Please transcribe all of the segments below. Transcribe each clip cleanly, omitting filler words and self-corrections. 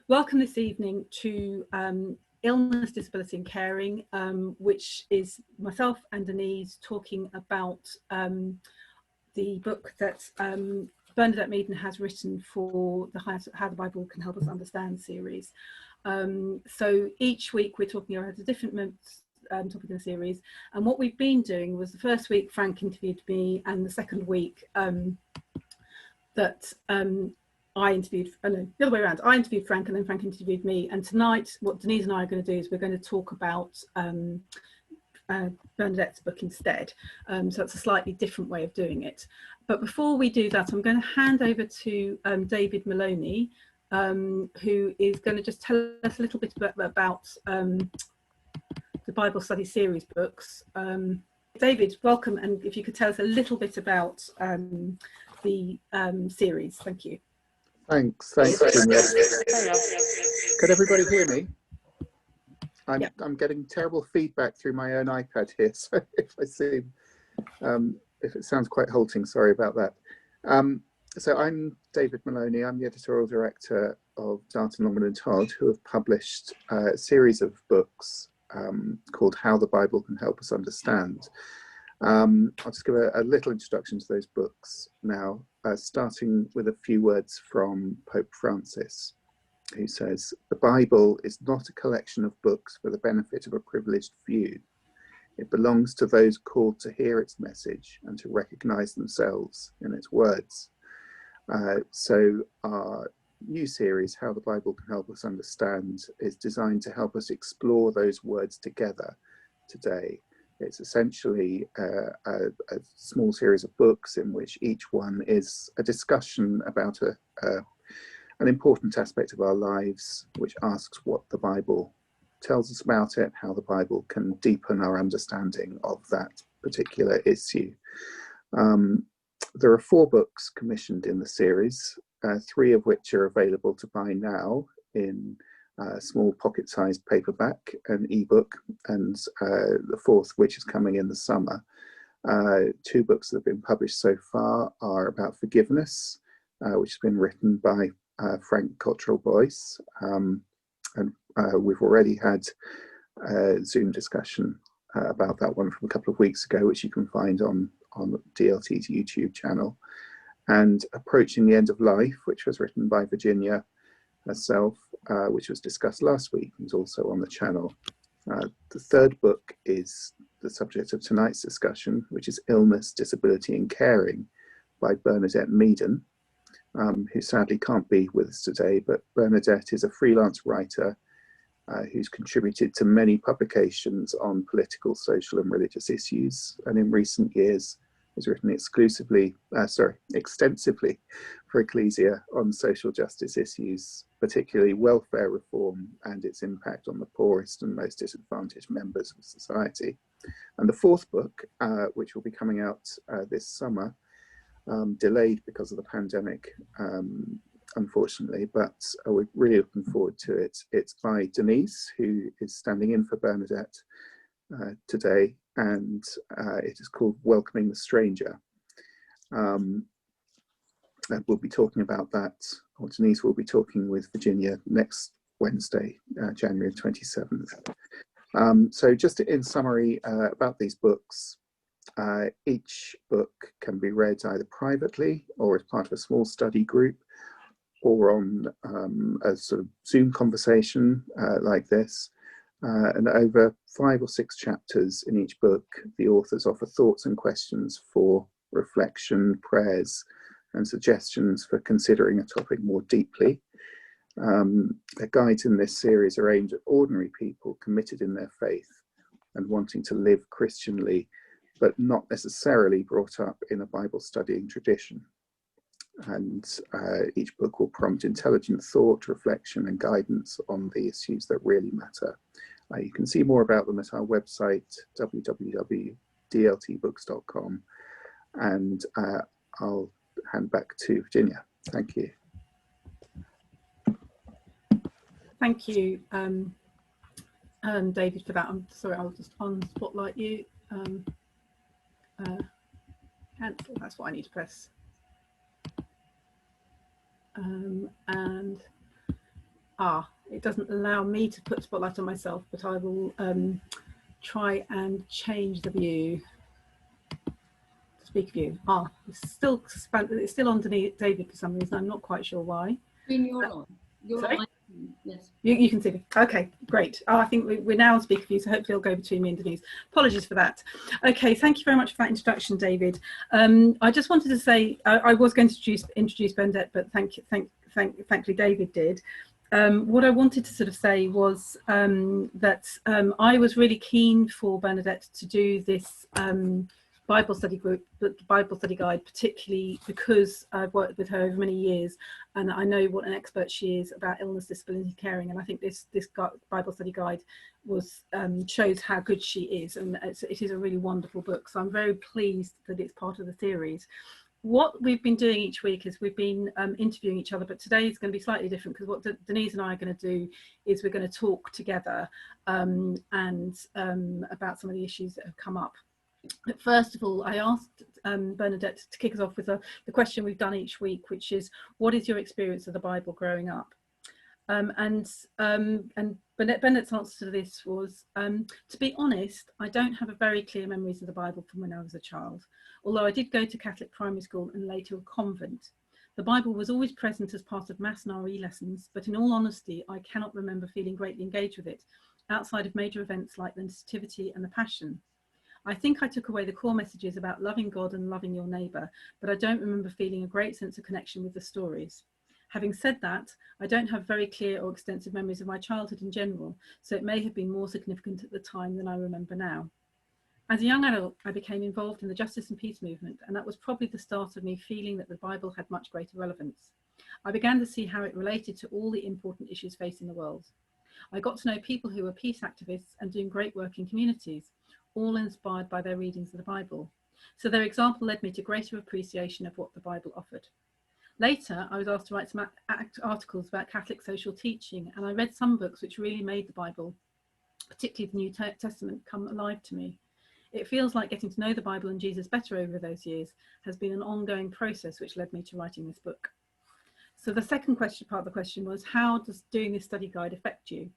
Welcome this evening to Illness, Disability and Caring, which is myself and Denise talking about the book that Bernadette Meaden has written for the How the Bible Can Help Us Understand series. So each week we're talking about a different topic in the series, and what we've been doing was the first week Frank interviewed me, and the second week that I interviewed, no, the other way around, I interviewed Frank and then Frank interviewed me. And tonight what Denise and I are going to do is we're going to talk about Bernadette's book instead. So it's a slightly different way of doing it. But before we do that, I'm going to hand over to David Maloney, who is going to just tell us a little bit about the Bible Study Series books. David, welcome, and if you could tell us a little bit about the series. Thank you. Thanks, Virginia. Could everybody hear me? I'm getting terrible feedback through my own iPad here, so if it sounds quite halting, sorry about that. So I'm David Maloney. I'm the editorial director of Darton, Longman and Todd, who have published a series of books called How the Bible Can Help Us Understand. I'll just give a little introduction to those books now, starting with a few words from Pope Francis, who says, "The Bible is not a collection of books for the benefit of a privileged few. It belongs to those called to hear its message and to recognize themselves in its words." So our new series, How the Bible Can Help Us Understand, is designed to help us explore those words together today. It's essentially a small series of books in which each one is a discussion about an important aspect of our lives, which asks what the Bible tells us about it, how the Bible can deepen our understanding of that particular issue. There are 4 books commissioned in the series, 3 of which are available to buy now in a small pocket-sized paperback, an ebook, and the 4th, which is coming in the summer. 2 books that have been published so far are about forgiveness, which has been written by Frank Cottrell-Boyce, and we've already had a Zoom discussion about that one from a couple of weeks ago, which you can find on DLT's YouTube channel. And Approaching the End of Life, which was written by Virginia herself, which was discussed last week, and is also on the channel. The 3rd book is the subject of tonight's discussion, which is Illness, Disability and Caring by Bernadette Meaden, who sadly can't be with us today, but Bernadette is a freelance writer who's contributed to many publications on political, social and religious issues, and in recent years has written extensively for Ecclesia on social justice issues, particularly welfare reform and its impact on the poorest and most disadvantaged members of society. And the 4th book, which will be coming out this summer, delayed because of the pandemic, unfortunately, but we're really looking forward to it. It's by Denise, who is standing in for Bernadette today, and it is called Welcoming the Stranger. We'll be talking about that, or Denise will be talking with Virginia next Wednesday, January 27th. So just in summary about these books, each book can be read either privately or as part of a small study group, or on a sort of Zoom conversation like this. And over 5 or 6 chapters in each book, the authors offer thoughts and questions for reflection, prayers, and suggestions for considering a topic more deeply. The guides in this series are aimed at ordinary people committed in their faith and wanting to live Christianly, but not necessarily brought up in a Bible studying tradition. And each book will prompt intelligent thought, reflection and guidance on the issues that really matter. You can see more about them at our website, www.dltbooks.com, and I'll hand back to Virginia. Thank you. Thank you, David, for that. I'm sorry, I'll just spotlight you. Cancel, that's what I need to press. And it doesn't allow me to put spotlight on myself, but I will try and change the view. Speak view. It's still on David for some reason. I'm not quite sure why. You're on. You're sorry? on. Yes. You can see me. Okay, great. I think we're now on speaker view, so hopefully it'll go between me and Denise. Apologies for that. Okay, thank you very much for that introduction, David. I just wanted to say I was going to introduce Bernadette, but thankfully David did. What I wanted to sort of say was that I was really keen for Bernadette to do this Bible study group, the Bible study guide, particularly because I've worked with her over many years and I know what an expert she is about illness, disability, caring, and I think this Bible study guide shows how good she is, and it is a really wonderful book. So I'm very pleased that it's part of the series. What we've been doing each week is we've been interviewing each other, but today is going to be slightly different because what Denise and I are going to do is we're going to talk together and about some of the issues that have come up. But first of all, I asked Bernadette to kick us off with the question we've done each week, which is, what is your experience of the Bible growing up? And Bernadette's answer to this was, to be honest, I don't have a very clear memories of the Bible from when I was a child, although I did go to Catholic primary school and later a convent. The Bible was always present as part of Mass and RE lessons, but in all honesty, I cannot remember feeling greatly engaged with it, outside of major events like the Nativity and the Passion. I think I took away the core messages about loving God and loving your neighbour, but I don't remember feeling a great sense of connection with the stories. Having said that, I don't have very clear or extensive memories of my childhood in general, so it may have been more significant at the time than I remember now. As a young adult, I became involved in the justice and peace movement, and that was probably the start of me feeling that the Bible had much greater relevance. I began to see how it related to all the important issues facing the world. I got to know people who were peace activists and doing great work in communities, all inspired by their readings of the Bible. So their example led me to greater appreciation of what the Bible offered. Later, I was asked to write some articles about Catholic social teaching, and I read some books which really made the Bible, particularly the New Testament, come alive to me. It feels like getting to know the Bible and Jesus better over those years has been an ongoing process which led me to writing this book. So the second part of the question was, how does doing this study guide affect you?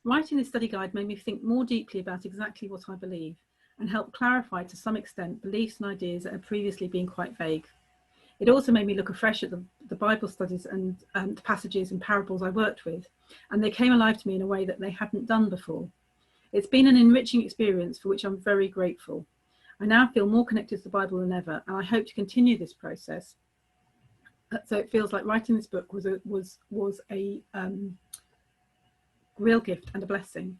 Writing this study guide made me think more deeply about exactly what I believe and help clarify to some extent beliefs and ideas that had previously been quite vague. It also made me look afresh at the Bible studies and the passages and parables I worked with, and they came alive to me in a way that they hadn't done before. It's been an enriching experience for which I'm very grateful. I now feel more connected to the Bible than ever, and I hope to continue this process. So it feels like writing this book was a real gift and a blessing.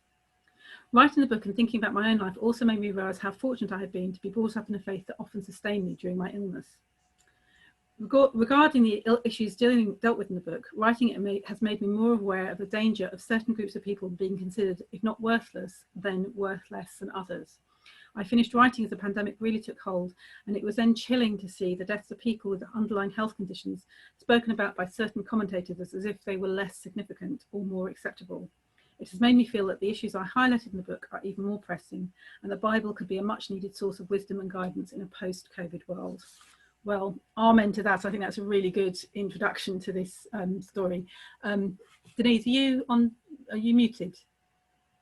Writing the book and thinking about my own life also made me realise how fortunate I had been to be brought up in a faith that often sustained me during my illness. Regarding the issues dealt with in the book, writing it has made me more aware of the danger of certain groups of people being considered, if not worthless, then worth less than others. I finished writing as the pandemic really took hold, and it was then chilling to see the deaths of people with underlying health conditions spoken about by certain commentators as if they were less significant or more acceptable. It has made me feel that the issues I highlighted in the book are even more pressing, and the Bible could be a much needed source of wisdom and guidance in a post-COVID world. Well, amen to that. I think that's a really good introduction to this story. Denise, are you muted?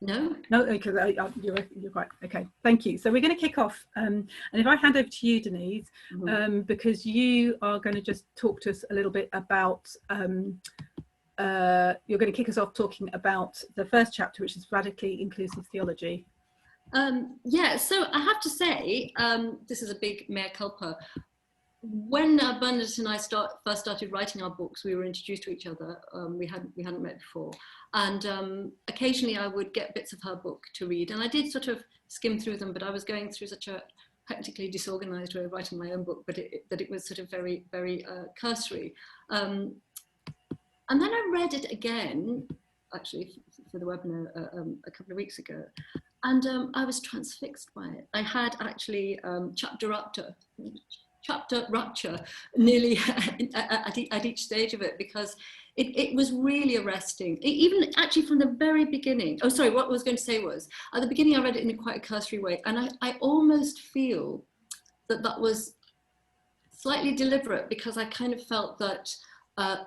No. No, because you're right. Okay, thank you. So we're going to kick off, and if I hand over to you, Denise, because you are going to just talk to us a little bit about. You're going to kick us off talking about the first chapter, which is radically inclusive theology. Yeah. So I have to say, this is a big mea culpa. When Bernadette and I first started writing our books, we were introduced to each other. We hadn't met before, and occasionally I would get bits of her book to read, and I did sort of skim through them. But I was going through such a hectically disorganised way of writing my own book, but it was sort of very, very cursory. And then I read it again, actually for the webinar a couple of weeks ago, and I was transfixed by it. I had actually chapter rupture nearly at each stage of it, because it was really arresting. Even actually from the very beginning. Oh, sorry, what I was going to say was, at the beginning I read it in a quite a cursory way, and I almost feel that was slightly deliberate, because I kind of felt that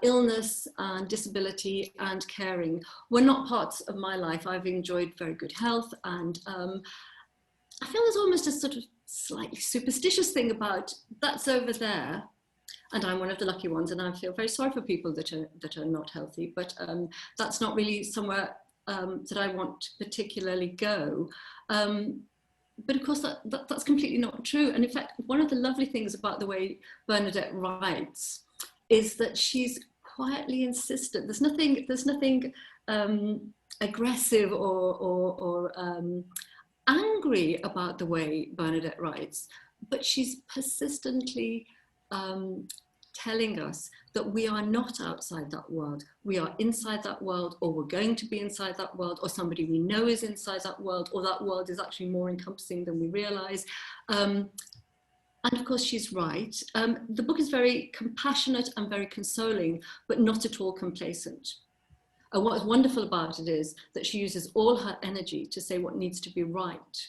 illness and disability and caring were not parts of my life. I've enjoyed very good health, and I feel there's almost a sort of slightly superstitious thing about that's over there, and I'm one of the lucky ones, and I feel very sorry for people that are not healthy, but that's not really somewhere that I want to particularly go. But of course, that's completely not true. And in fact, one of the lovely things about the way Bernadette writes is that she's quietly insistent. There's nothing aggressive or angry about the way Bernadette writes, but she's persistently telling us that we are not outside that world. We are inside that world, or we're going to be inside that world, or somebody we know is inside that world, or that world is actually more encompassing than we realize. And of course, she's right. The book is very compassionate and very consoling, but not at all complacent. And what's wonderful about it is that she uses all her energy to say what needs to be right,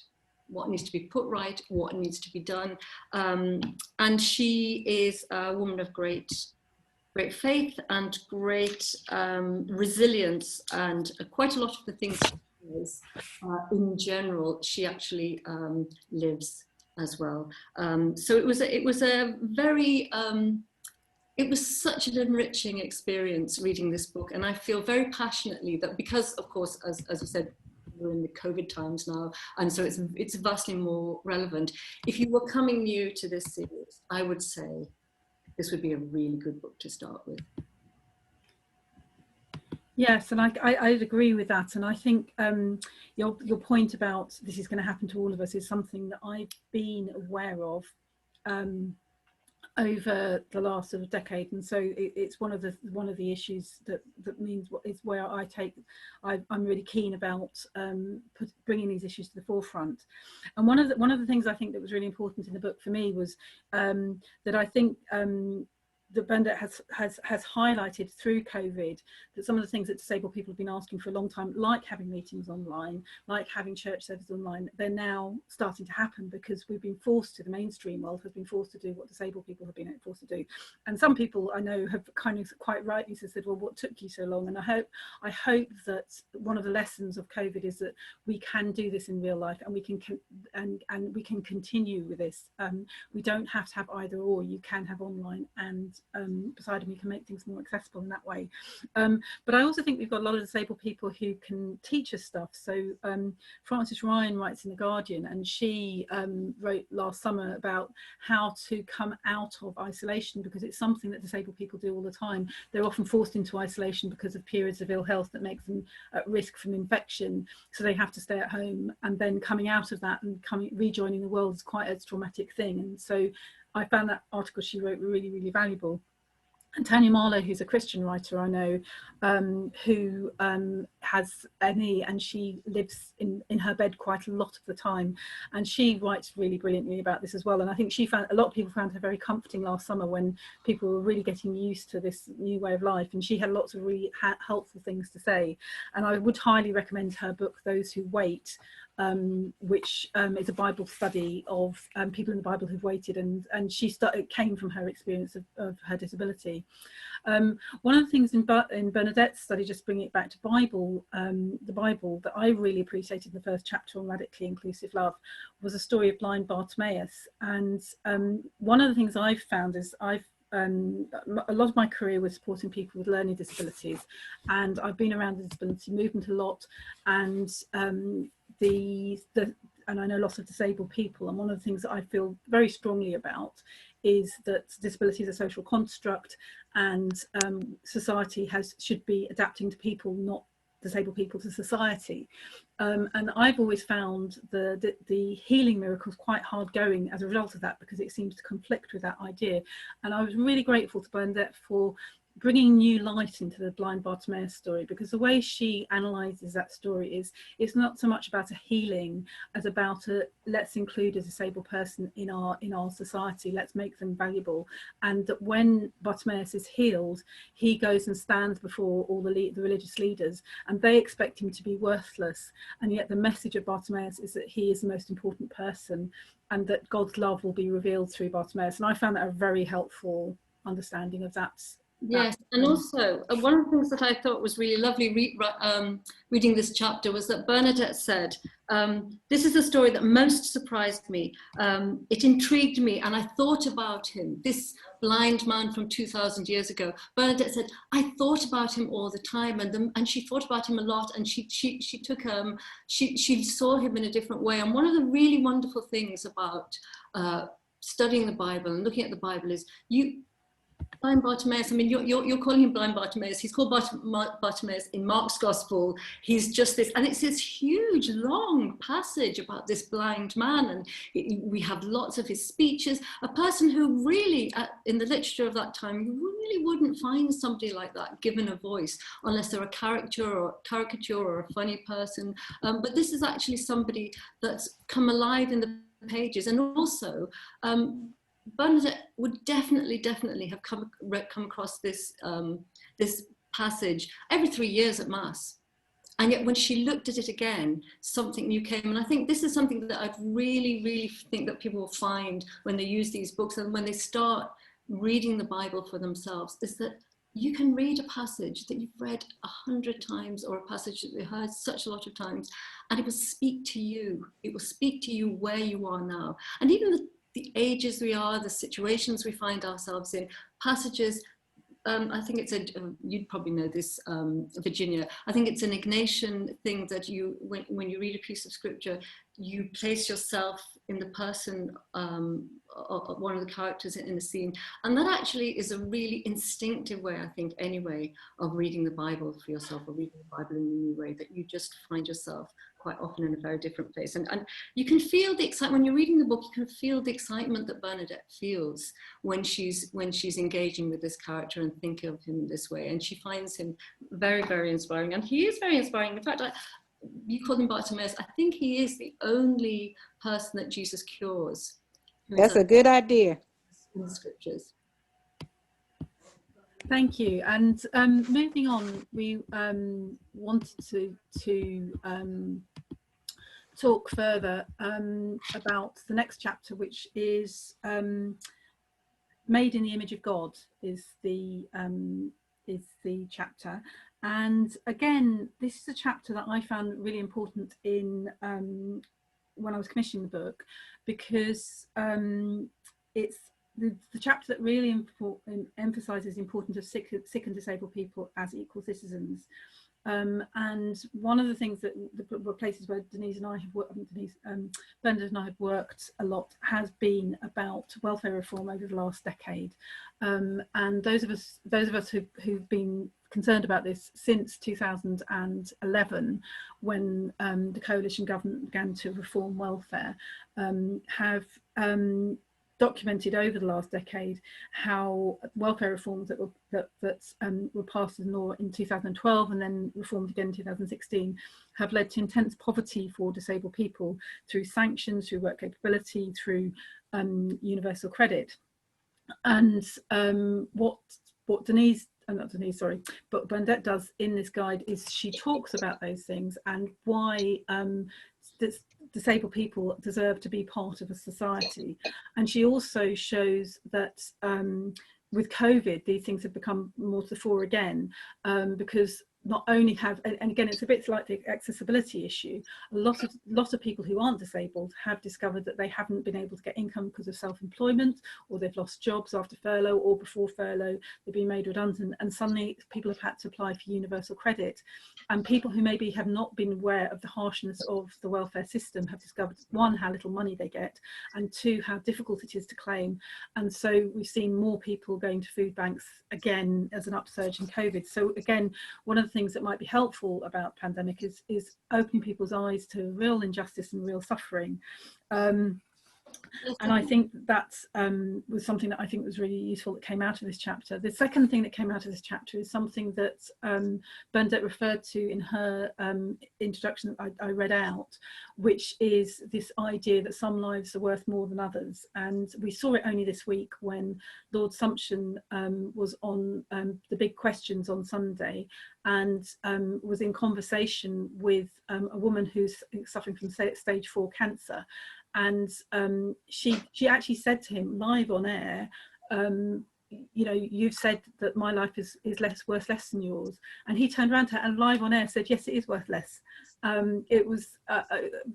what needs to be put right, what needs to be done. And she is a woman of great faith and great resilience, and quite a lot of the things she does, in general, she actually lives as well. So it was a very, it was such an enriching experience reading this book, and I feel very passionately that because, of course, as you said, we're in the COVID times now, and so it's vastly more relevant. If you were coming new to this series, I would say this would be a really good book to start with. Yes, and I'd agree with that. And I think your point about this is going to happen to all of us is something that I've been aware of over the last sort of decade, and so it's one of the issues that means what is where I'm really keen about bringing these issues to the forefront. And one of the things I think that was really important in the book for me was that I think that Bernadette has highlighted through COVID that some of the things that disabled people have been asking for a long time, like having meetings online, like having church services online, they're now starting to happen because we've been forced to, the mainstream world has been forced to do what disabled people have been forced to do. And some people I know have kind of quite rightly said, well, what took you so long? And I hope that one of the lessons of COVID is that we can do this in real life, and we can continue with this. We don't have to have either or. You can have online and beside them, you can make things more accessible in that way. But I also think we've got a lot of disabled people who can teach us stuff. So Frances Ryan writes in The Guardian, and she wrote last summer about how to come out of isolation, because it's something that disabled people do all the time. They're often forced into isolation because of periods of ill health that makes them at risk from infection, so they have to stay at home, and then coming out of that and rejoining the world is quite a traumatic thing. And so I found that article she wrote really, really valuable. And Tanya Marlowe, who's a Christian writer I know, who has ME, and she lives in her bed quite a lot of the time, and she writes really brilliantly about this as well. And I think she found a lot of people found her very comforting last summer when people were really getting used to this new way of life, and she had lots of really helpful things to say. And I would highly recommend her book Those Who Wait, which is a Bible study of people in the Bible who've waited, and it came from her experience of her disability. One of the things in Bernadette's study, just bringing it back to the Bible, that I really appreciated in the first chapter on radically inclusive love was a story of blind Bartimaeus. And one of the things I've found is a lot of my career was supporting people with learning disabilities, and I've been around the disability movement a lot, and and I know lots of disabled people, and one of the things that I feel very strongly about is that disability is a social construct, and society should be adapting to people, not disabled people to society. And I've always found the healing miracles quite hard going as a result of that, because it seems to conflict with that idea. And I was really grateful to Bernadette for bringing new light into the blind Bartimaeus story, because the way she analyzes that story is, it's not so much about a healing as about let's include a disabled person in our society, let's make them valuable. And that when Bartimaeus is healed, he goes and stands before all the religious leaders, and they expect him to be worthless, and yet the message of Bartimaeus is that he is the most important person, and that God's love will be revealed through Bartimaeus. And I found that a very helpful understanding of that Yes, and also one of the things that I thought was really lovely reading this chapter was that Bernadette said, this is the story that most surprised me. It intrigued me, and I thought about him, this blind man from 2,000 years ago. Bernadette said, I thought about him all the time, and she thought about him a lot, and she saw him in a different way. And one of the really wonderful things about studying the Bible and looking at the Bible is blind Bartimaeus, I mean, you're calling him blind Bartimaeus. He's called Bartimaeus in Mark's gospel. He's just this, and it's this huge, long passage about this blind man. And we have lots of his speeches. A person who really, in the literature of that time, you really wouldn't find somebody like that given a voice unless they're a caricature or a funny person. But this is actually somebody that's come alive in the pages. And also, Bernadette would definitely have come across this this passage every 3 years at Mass, and yet when she looked at it again, something new came. And I think this is something that I'd really think that people will find when they use these books and when they start reading the Bible for themselves, is that you can read a passage that you've read 100 times, or a passage that you heard such a lot of times, and it will speak to you. It will speak to you where you are now, and even the ages we are, the situations we find ourselves in, passages. I think it's you'd probably know this, Virginia. I think it's an Ignatian thing that when you read a piece of scripture, you place yourself in the person of one of the characters in the scene. And that actually is a really instinctive way, I think, anyway, of reading the Bible for yourself, or reading the Bible in a new way, that you just find yourself quite often in a very different place. And you can feel the excitement, when you're reading the book, you can feel the excitement that Bernadette feels when she's engaging with this character and thinking of him in this way. And she finds him very inspiring. And he is very inspiring. In fact, you call him Bartimaeus. I think he is the only person that Jesus cures. That's a good idea. In the scriptures. Thank you. And moving on, we wanted to talk further about the next chapter, which is Made in the Image of God is the chapter. And again, this is a chapter that I found really important in when I was commissioning the book, because it's the chapter that really emphasises the importance of sick and disabled people as equal citizens. And one of the things that the places where Denise and I have worked, Bernadette and I have worked a lot, has been about welfare reform over the last decade. And those of us who've been concerned about this since 2011, when the coalition government began to reform welfare, have documented over the last decade how welfare reforms that were passed in law in 2012 and then reformed again in 2016 have led to intense poverty for disabled people through sanctions, through work capability, through universal credit. And what Bernadette does in this guide is she talks about those things and why disabled people deserve to be part of a society. And she also shows that with COVID, these things have become more to the fore again, because not only have, and again, it's a bit like the accessibility issue, a lot of people who aren't disabled have discovered that they haven't been able to get income because of self-employment, or they've lost jobs after furlough, or before furlough they've been made redundant, and suddenly people have had to apply for universal credit. And people who maybe have not been aware of the harshness of the welfare system have discovered, one, how little money they get, and two, how difficult it is to claim. And so we've seen more people going to food banks again as an upsurge in COVID. So again, one of the things that might be helpful about pandemic is opening people's eyes to real injustice and real suffering. And I think that was something that I think was really useful that came out of this chapter. The second thing that came out of this chapter is something that Bernadette referred to in her introduction that I read out, which is this idea that some lives are worth more than others. And we saw it only this week when Lord Sumption was on the Big Questions on Sunday, and was in conversation with a woman who's suffering from stage 4 cancer. And she actually said to him live on air, you know, you've said that my life is worth less than yours. And he turned around to her and live on air said, yes, it is worth less. It was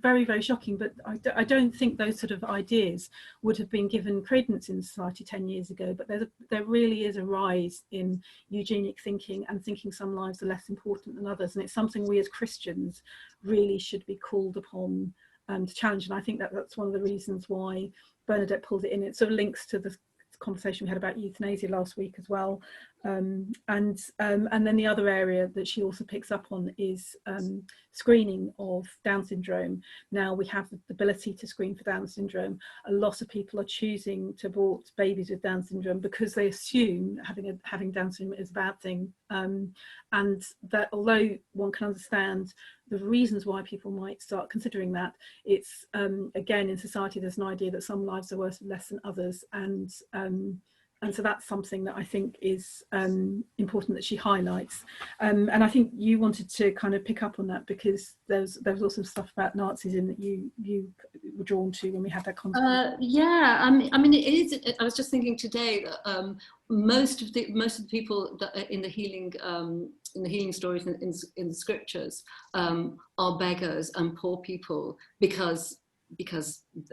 very, very shocking, but I don't think those sort of ideas would have been given credence in society 10 years ago. But there really is a rise in eugenic thinking and thinking some lives are less important than others. And it's something we as Christians really should be called upon to challenge. And I think that's one of the reasons why Bernadette pulled it in. It sort of links to the conversation we had about euthanasia last week as well, and then the other area that she also picks up on is screening of Down syndrome. Now we have the ability to screen for Down syndrome. A lot of people are choosing to abort babies with Down syndrome because they assume having Down syndrome is a bad thing, and that although one can understand the reasons why people might start considering that, it's again, in society there's an idea that some lives are worth less than others, and so that's something that I think is important that she highlights, and I think you wanted to kind of pick up on that because there was also some stuff about Nazism that you were drawn to when we had that conversation. Yeah, I mean it is. I was just thinking today that most of the people that in the healing stories in the scriptures are beggars and poor people because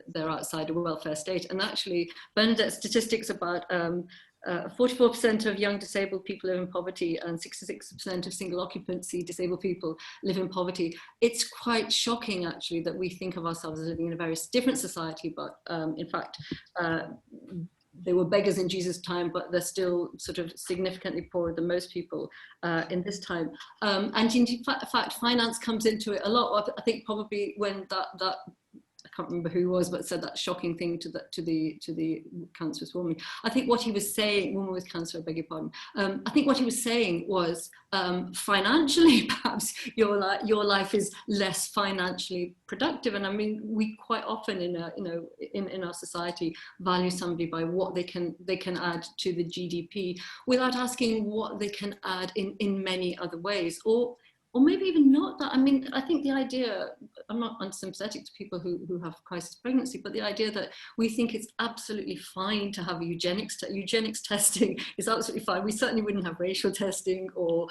they're outside a welfare state. And actually, Bernadette's statistics about 44% of young disabled people live in poverty and 66% of single occupancy disabled people live in poverty. It's quite shocking, actually, that we think of ourselves as living in a very different society, but in fact, they were beggars in Jesus' time, but they're still sort of significantly poorer than most people in this time. And in fact, finance comes into it a lot. I think probably when that I can't remember who it was, but said that shocking thing to the cancerous woman. I think what he was saying, woman with cancer, I beg your pardon. I think what he was saying was financially, perhaps your life is less financially productive. And I mean, we quite often in our society value somebody by what they can add to the GDP without asking what they can add in many other ways, or maybe even not that. I mean, I think the idea, I'm not unsympathetic to people who have crisis pregnancy, but the idea that we think it's absolutely fine to have eugenics testing is absolutely fine. We certainly wouldn't have racial testing or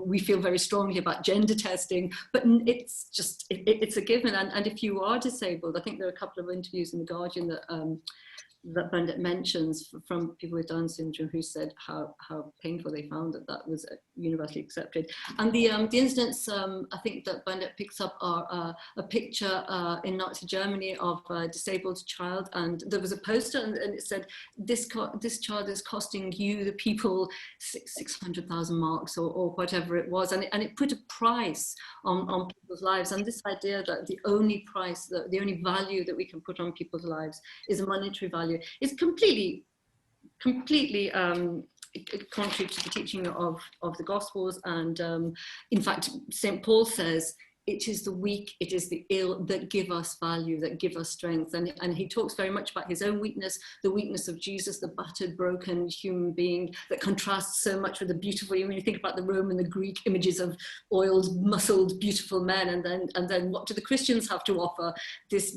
we feel very strongly about gender testing, but it's just, it's a given. And if you are disabled, I think there are a couple of interviews in The Guardian that Bernadette mentions from people with Down syndrome who said how painful they found that was universally accepted. And the incidents I think that Bernadette picks up are a picture in Nazi Germany of a disabled child, and there was a poster and it said, this child is costing you, the people, 600,000 marks or whatever it was, and it put a price on people's lives. And this idea that the only price, the only value that we can put on people's lives is a monetary value is completely contrary to the teaching of the Gospels. And in fact, St. Paul says, it is the weak, it is the ill that give us value, that give us strength. And he talks very much about his own weakness, the weakness of Jesus, the battered, broken human being that contrasts so much with the beautiful. When you think about the Roman, the Greek images of oiled, muscled, beautiful men, and then what do the Christians have to offer? This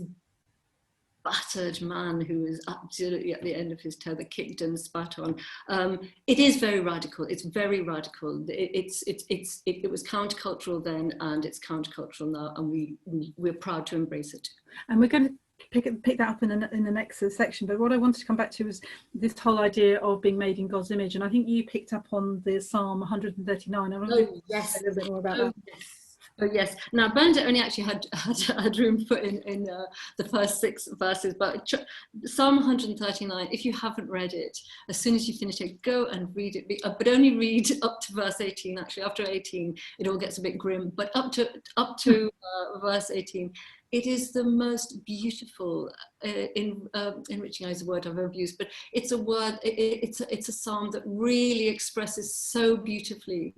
battered man who is absolutely at the end of his tether, kicked and spat on. It is very radical. It's very radical. It was countercultural then, and it's countercultural now, and we're proud to embrace it. And we're going to pick that up in the next section. But what I wanted to come back to was this whole idea of being made in God's image, and I think you picked up on the Psalm 139. I want to yes. say a little bit more about that. Yes. Oh yes. Now Bernadette only actually had room put in the first 6 verses, but Psalm 139. If you haven't read it, as soon as you finish it, go and read it. But only read up to verse 18. Actually, after 18, it all gets a bit grim. But up to verse 18. It is the most beautiful, enriching is a word I've overused, but it's a word, it's a psalm that really expresses so beautifully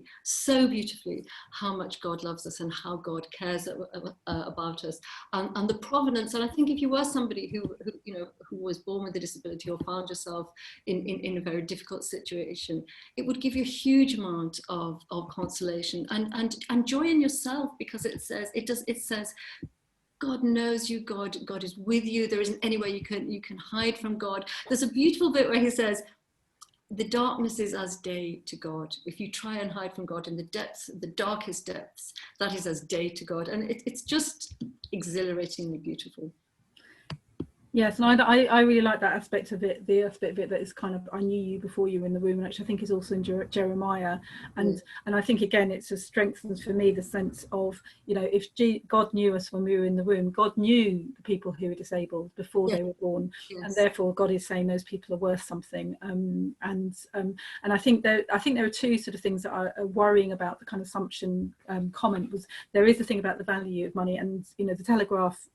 how much God loves us and how God cares about us, and the providence. And I think if you were somebody who was born with a disability or found yourself in a very difficult situation, it would give you a huge amount of consolation and joy in yourself, because it says God knows you, God is with you. There isn't any way you can hide from God. There's a beautiful bit where he says, the darkness is as day to God. If you try and hide from God in the depths, the darkest depths, that is as day to God. And it's just exhilaratingly beautiful. Yes, and I really like that aspect of it, the aspect of it that is kind of, I knew you before you were in the room, which I think is also in Jeremiah. And I think, again, it's just strengthens for me the sense of, you know, if God knew us when we were in the womb, God knew the people who were disabled before they were born. And therefore God is saying those people are worth something. And I think there are two sort of things that are worrying about the kind of assumption comment. Was there is a thing about the value of money, and, you know, the Telegraph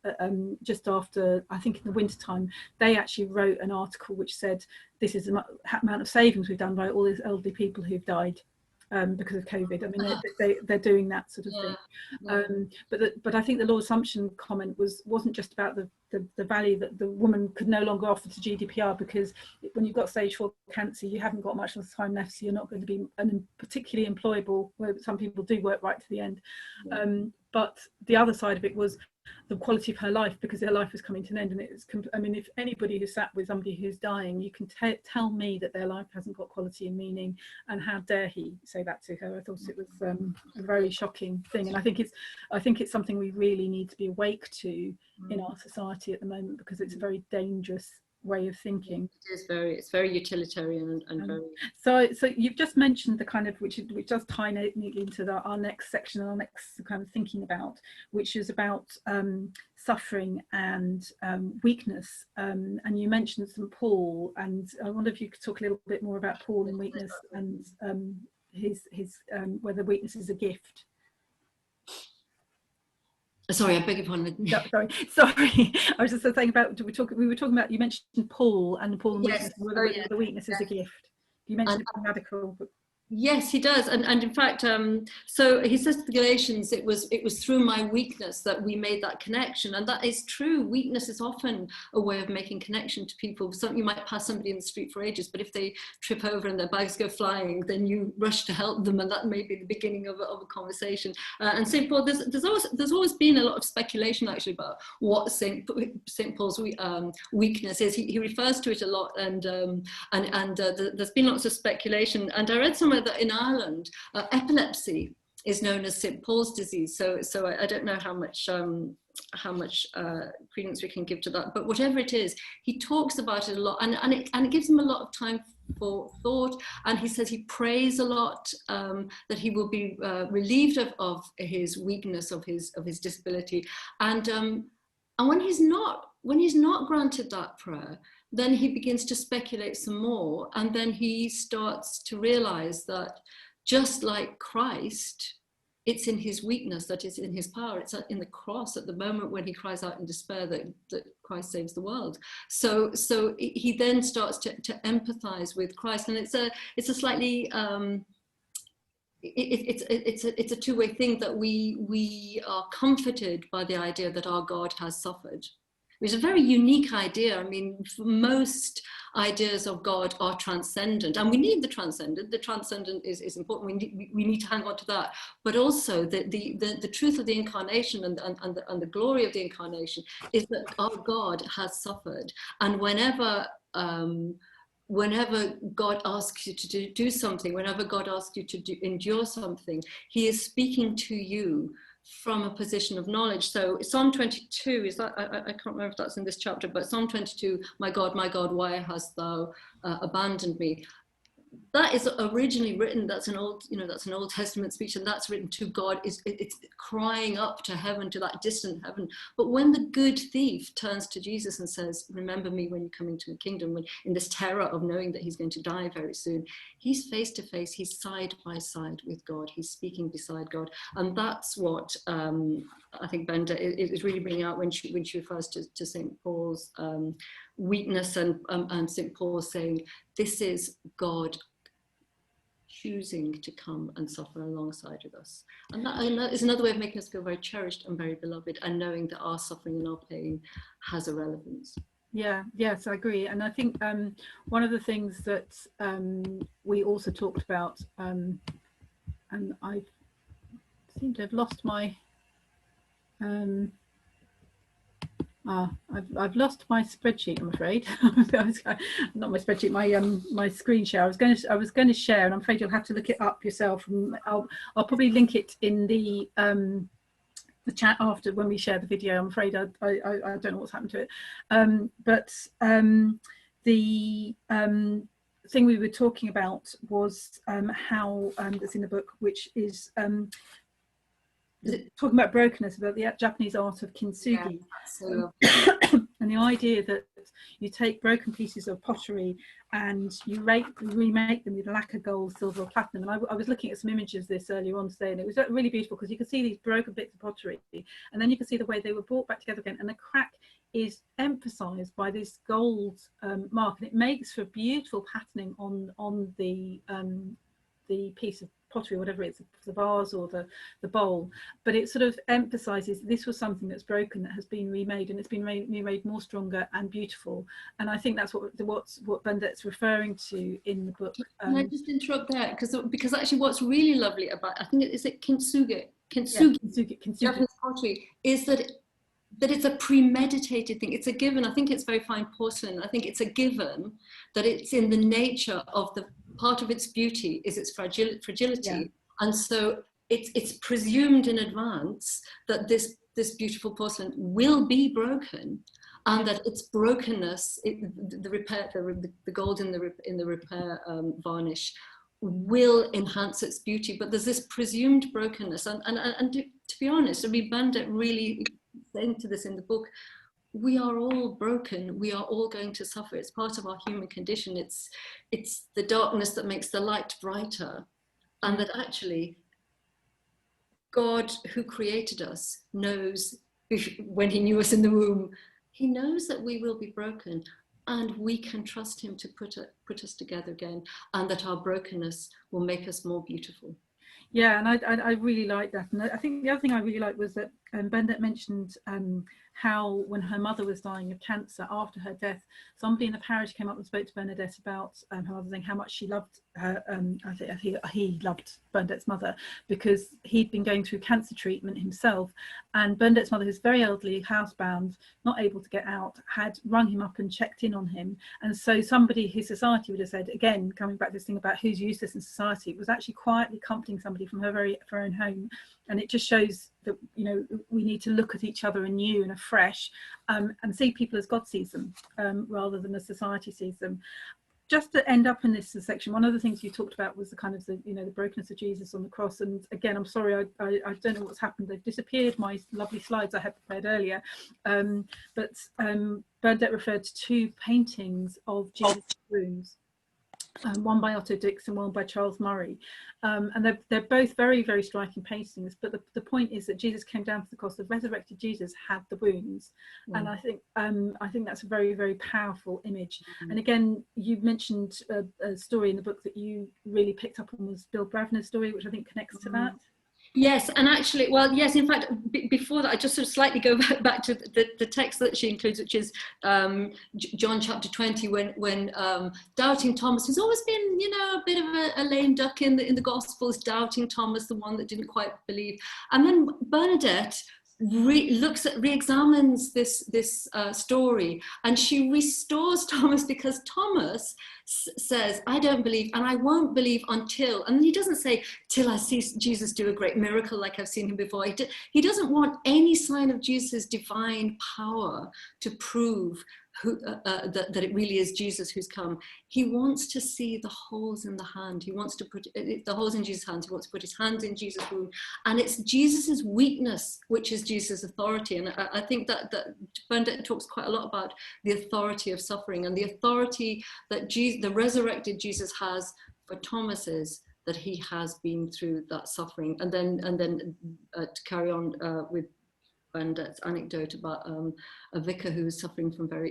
just after, I think in the winter time, they actually wrote an article which said this is the amount of savings we've done by all these elderly people who've died because of COVID. I mean, they're doing that sort of thing. But I think the law assumption comment wasn't just about the value that the woman could no longer offer to GDPR, because when you've got stage 4 cancer, you haven't got much time left, so you're not going to be particularly employable, where some people do work right to the end. But the other side of it was the quality of her life, because her life was coming to an end. And it's, I mean, if anybody who sat with somebody who's dying, you can tell me that their life hasn't got quality and meaning, and how dare he say that to her. I thought it was a very shocking thing, and I think it's something we really need to be awake to in our society at the moment, because it's a very dangerous way of thinking. It's very utilitarian and very. So you've just mentioned the kind of, which does tie neatly into our next section, our next kind of thinking about, which is about suffering and weakness, and you mentioned St. Paul, and I wonder if you could talk a little bit more about Paul and weakness, and his whether weakness is a gift. Sorry, I beg your pardon. No, sorry. I was just saying about, we were talking about, you mentioned Paul and weakness, whether the weakness is a gift. You mentioned it radical, but yes, he does, and in fact, so he says to the Galatians, it was through my weakness that we made that connection, and that is true. Weakness is often a way of making connection to people. You might pass somebody in the street for ages, but if they trip over and their bags go flying, then you rush to help them, and that may be the beginning of a conversation. And St. Paul, there's always been a lot of speculation actually about what St. Paul's weakness is. He refers to it a lot, and there's been lots of speculation. And I read somewhere that in Ireland, epilepsy is known as St. Paul's disease. So I don't know how much credence we can give to that, but whatever it is, he talks about it a lot, and it gives him a lot of time for thought. And he says he prays a lot, that he will be relieved of his weakness, of his disability, and when he's not granted that prayer, then he begins to speculate some more, and then he starts to realize that just like Christ, it's in his weakness that is in his power. It's in the cross at the moment when he cries out in despair that Christ saves the world. So he then starts to empathize with Christ, and it's a slightly it's a two-way thing, that we are comforted by the idea that our God has suffered. It's a very unique idea. I mean, most ideas of God are transcendent, and we need the transcendent. The transcendent is important. We need to hang on to that. But also the truth of the incarnation and the glory of the incarnation is that our God has suffered. And whenever God asks you to do something, whenever God asks you to endure something, he is speaking to you from a position of knowledge. So Psalm 22, is that, I can't remember if that's in this chapter, but Psalm 22, my God, why hast thou abandoned me? That is originally written, that's an Old Testament speech, and that's written to God. It's crying up to heaven, to that distant heaven. But when the good thief turns to Jesus and says, remember me when you come into the kingdom, when in this terror of knowing that he's going to die very soon, he's face to face, he's side by side with God, he's speaking beside God. And that's what I think Benda is really bringing out when she refers to St. Paul's weakness, and St. Paul saying, this is God choosing to come and suffer alongside with us. And that is another way of making us feel very cherished and very beloved, and knowing that our suffering and our pain has a relevance. Yes, I agree. And I think one of the things that we also talked about, and I seem to have lost my I've lost my spreadsheet, I'm afraid. Not my spreadsheet, my screen share. I was going to share, and I'm afraid you'll have to look it up yourself. And I'll probably link it in the chat after when we share the video. I'm afraid I don't know what's happened to it. But the thing we were talking about was how that's in the book, which is talking about brokenness, about the Japanese art of Kimsugi. Yeah, and the idea that you take broken pieces of pottery and you remake them with lacquer, gold, silver, or platinum. And I was looking at some images of this earlier on today, and it was really beautiful because you can see these broken bits of pottery, and then you can see the way they were brought back together again, and the crack is emphasized by this gold mark, and it makes for beautiful patterning on the piece of pottery, whatever it's, the vase or the bowl. But it sort of emphasizes this was something that's broken, that has been remade, and it's been remade more stronger and beautiful. And I think that's what Bernadette's referring to in the book. Can I just interrupt there, because actually what's really lovely about, I think it's Kimsugi, Japanese pottery, is that it's a premeditated thing. It's a given. I think it's very fine porcelain. I think it's a given that it's in the nature of the part of its beauty is its fragility. Yeah. And so it's presumed in advance that this beautiful porcelain will be broken, and that its brokenness, the gold in the repair varnish will enhance its beauty. But there's this presumed brokenness, and to be honest, I mean, Bernadette really saying to this in the book, we are all broken, we are all going to suffer. It's part of our human condition. It's the darkness that makes the light brighter, and that actually God, who created us, knows, when he knew us in the womb, he knows that we will be broken, and we can trust him to put us together again, and that our brokenness will make us more beautiful. Yeah, and I really like that. And I think the other thing I really liked was that Bernadette mentioned how when her mother was dying of cancer, after her death, somebody in the parish came up and spoke to Bernadette about her mother, saying how much she loved her. I think he loved Bernadette's mother because he'd been going through cancer treatment himself, and Bernadette's mother, who's very elderly, housebound, not able to get out, had rung him up and checked in on him. And so somebody, his society would have said, again, coming back to this thing about who's useless in society, was actually quietly comforting somebody from her own home. And it just shows that, you know, we need to look at each other anew and afresh, and see people as God sees them, rather than as society sees them. Just to end up in this section, one of the things you talked about was the kind of the brokenness of Jesus on the cross. And again, I'm sorry, I don't know what's happened. They've disappeared, my lovely slides I had prepared earlier. But Bernadette referred to two paintings of Jesus' wounds. One by Otto Dix and one by Charles Murray, and they're both very, very striking paintings. But the point is that Jesus came down to the cross. The resurrected Jesus had the wounds, and I think that's a very, very powerful image. And again, you mentioned a story in the book that you really picked up on, was Bill Bravner's story, which I think connects to that. Yes, and actually, well, yes, in fact, before that, I just sort of slightly go back to the text that she includes, which is John chapter 20, when doubting Thomas, who's always been, a bit of a lame duck in the Gospels, doubting Thomas, the one that didn't quite believe. And then Bernadette re-examines this story, and she restores Thomas, because Thomas says, I don't believe, and I won't believe until, and he doesn't say, till I see Jesus do a great miracle like I've seen him before. He doesn't want any sign of Jesus' divine power to prove that it really is Jesus who's come. He wants to see the holes in the hand. He wants to put the holes in Jesus' hands. He wants to put his hands in Jesus' wound. And it's Jesus's weakness, which is Jesus' authority. And I think that Bernadette talks quite a lot about the authority of suffering, and the authority that the resurrected Jesus has for Thomas is that he has been through that suffering. And then to carry on with Bernadette's anecdote about a vicar who was suffering from very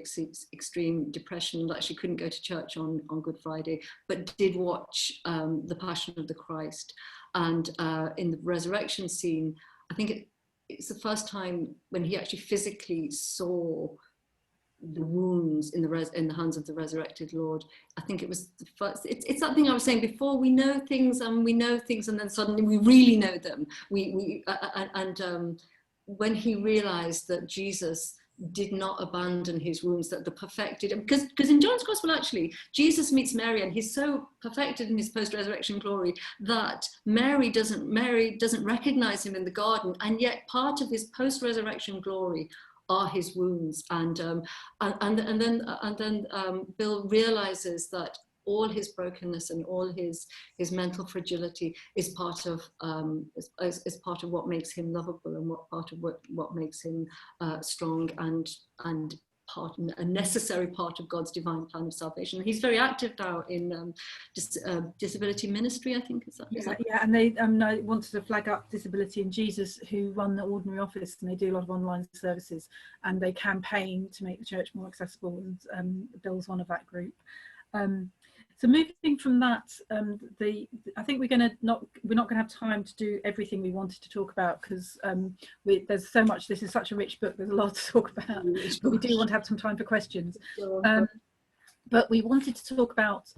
extreme depression, and actually couldn't go to church on Good Friday, but did watch the Passion of the Christ. And in the resurrection scene, I think it's the first time when he actually physically saw the wounds in the hands of the resurrected Lord. I think it was the first. It's that thing I was saying before. We know things, and then suddenly we really know them. When he realized that Jesus did not abandon his wounds, that the perfected, because in John's Gospel, actually, Jesus meets Mary and he's so perfected in his post-resurrection glory that Mary doesn't recognize him in the garden, and yet part of his post-resurrection glory are his wounds. And then Bill realizes that all his brokenness and all his mental fragility is part of what makes him lovable, and what makes him strong and a necessary part of God's divine plan of salvation. He's very active now in disability ministry, I think. Yeah, and they wanted to flag up Disability in Jesus, who run the Ordinary Office, and they do a lot of online services, and they campaign to make the church more accessible, and Bill's one of that group. So moving from that, I think we're not going to have time to do everything we wanted to talk about, because there's so much. This is such a rich book. There's a lot to talk about, but we do want to have some time for questions. But we wanted to talk about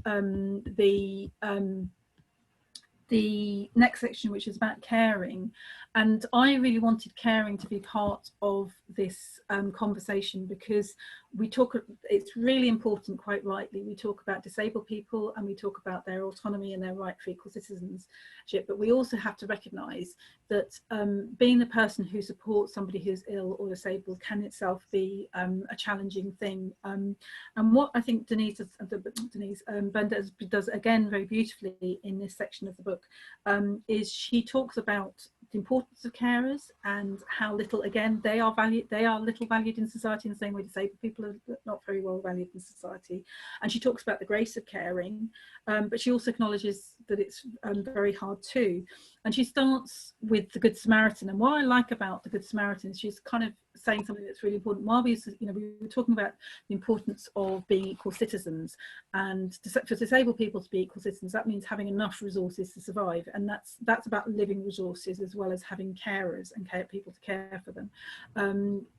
the next section, which is about caring, and I really wanted caring to be part of this conversation, because it's really important, quite rightly, we talk about disabled people and we talk about their autonomy and their right for equal citizenship, but we also have to recognise that being the person who supports somebody who's ill or disabled can itself be a challenging thing. And what I think Bernadette does again very beautifully in this section of the book is she talks about the importance of carers and how little, again, they are little valued in society in the same way disabled people are not very well valued in society. And she talks about the grace of caring, but she also acknowledges that it's very hard too. And she starts with the Good Samaritan. And what I like about the Good Samaritan is she's kind of saying something that's really important. While we were talking about the importance of being equal citizens, and for disabled people to be equal citizens, that means having enough resources to survive, and that's about living resources as well as having carers and people to care for them.